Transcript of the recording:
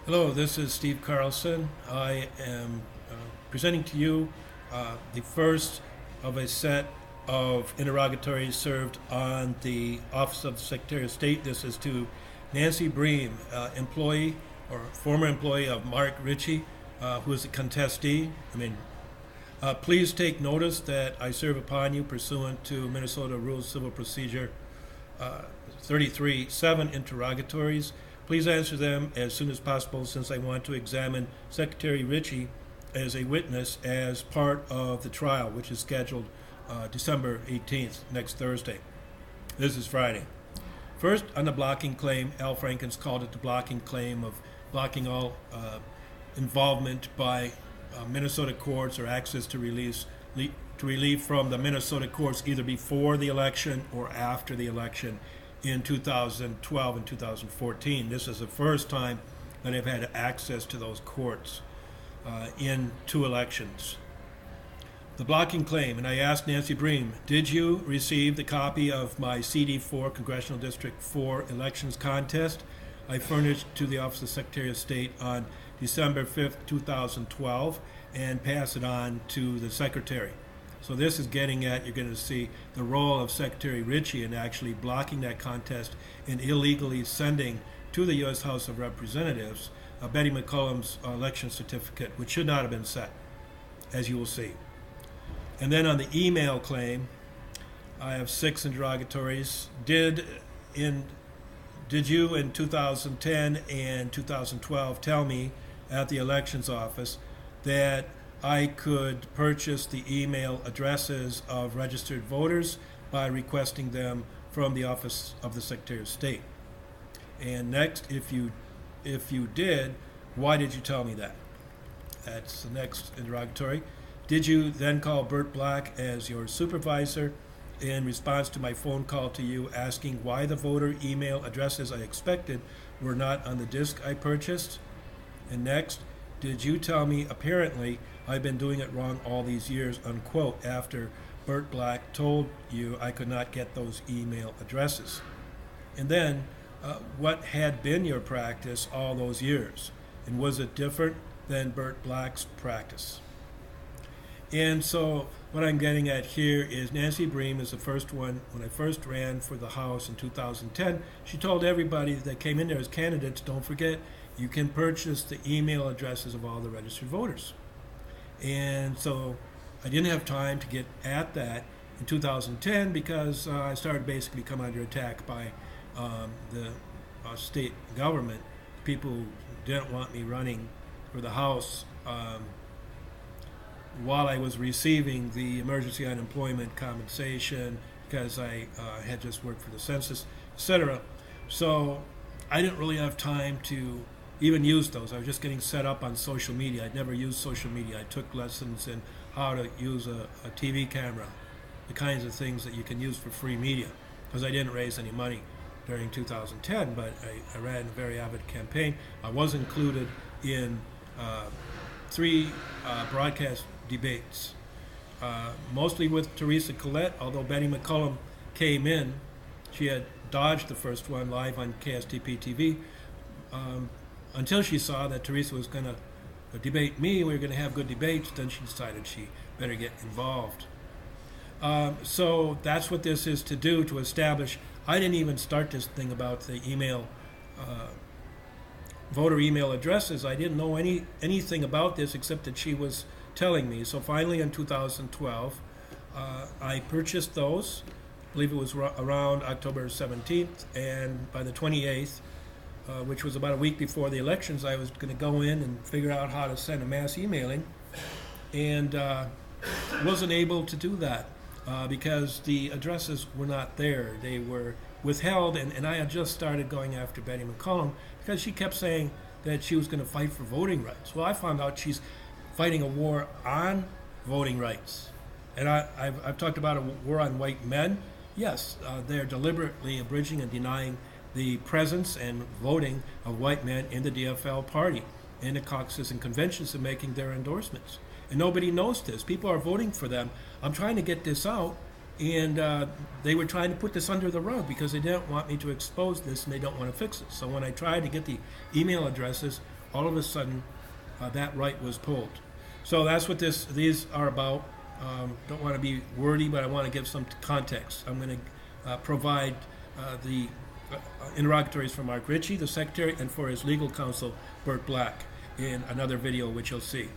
Hello, this is Steve Carlson. I am presenting to you the first of a set of interrogatories served on the Office of the Secretary of State. This is to Nancy Breem, employee or former employee of Mark Ritchie, who is a contestee. Please take notice that I serve upon you pursuant to Minnesota Rules of Civil Procedure 33-7 interrogatories. Please answer them as soon as possible since I want to examine Secretary Ritchie as a witness as part of the trial, which is scheduled December 18th, next Thursday. This is Friday. First, on the blocking claim, Al Franken's called it the blocking claim of blocking all involvement by Minnesota courts or access to relief from the Minnesota courts either before the election or after the election in 2012 and 2014. This is the first time that I've had access to those courts in two elections. The blocking claim, and I asked Nancy Breem, did you receive the copy of my CD4 Congressional District 4 elections contest I furnished to the Office of Secretary of State on December 5th, 2012, and pass it on to the Secretary? So this is getting at, you're going to see the role of Secretary Ritchie in actually blocking that contest and illegally sending to the U.S. House of Representatives Betty McCollum's election certificate, which should not have been sent, as you will see. And then on the email claim, I have 6 interrogatories. Did you in 2010 and 2012 tell me at the elections office that I could purchase the email addresses of registered voters by requesting them from the Office of the Secretary of State? And next, if you did, why did you tell me that? That's the next interrogatory. Did you then call Bert Black as your supervisor in response to my phone call to you asking why the voter email addresses I expected were not on the disk I purchased? And next, did you tell me apparently I've been doing it wrong all these years, unquote, after Bert Black told you I could not get those email addresses? And then, what had been your practice all those years? And was it different than Bert Black's practice? And so what I'm getting at here is Nancy Breem is the first one. When I first ran for the House in 2010, she told everybody that came in there as candidates, don't forget, you can purchase the email addresses of all the registered voters. And so I didn't have time to get at that in 2010 because I started basically come under attack by the state government. People didn't want me running for the House while I was receiving the emergency unemployment compensation because I had just worked for the census, etc. So I didn't really have time to even use those. I was just getting set up on social media. I'd never used social media. I took lessons in how to use a TV camera, the kinds of things that you can use for free media, because I didn't raise any money during 2010, but I ran a very avid campaign. I was included in 3 broadcast debates, mostly with Teresa Collette, although Betty McCollum came in. She had dodged the first one live on KSTP TV until she saw that Teresa was going to debate me. We were going to have good debates. Then she decided she better get involved. So that's what this is to do, to establish. I didn't even start this thing about the email, voter email addresses. I didn't know anything about this except that she was telling me. So finally in 2012, I purchased those. I believe it was around October 17th, and by the 28th, which was about a week before the elections, I was going to go in and figure out how to send a mass emailing, and wasn't able to do that because the addresses were not there. They were withheld, and I had just started going after Betty McCollum because she kept saying that she was going to fight for voting rights. Well, I found out she's fighting a war on voting rights. And I've talked about a war on white men. Yes, they're deliberately abridging and denying the presence and voting of white men in the DFL party, in the caucuses and conventions, and making their endorsements. And nobody knows this. People are voting for them. I'm trying to get this out, and they were trying to put this under the rug because they didn't want me to expose this and they don't want to fix it. So when I tried to get the email addresses, all of a sudden that right was pulled. So that's what these are about. Don't want to be wordy, but I want to give some context. I'm going to provide the interrogatories from Mark Ritchie, the secretary, and for his legal counsel, Bert Black, in another video, which you'll see.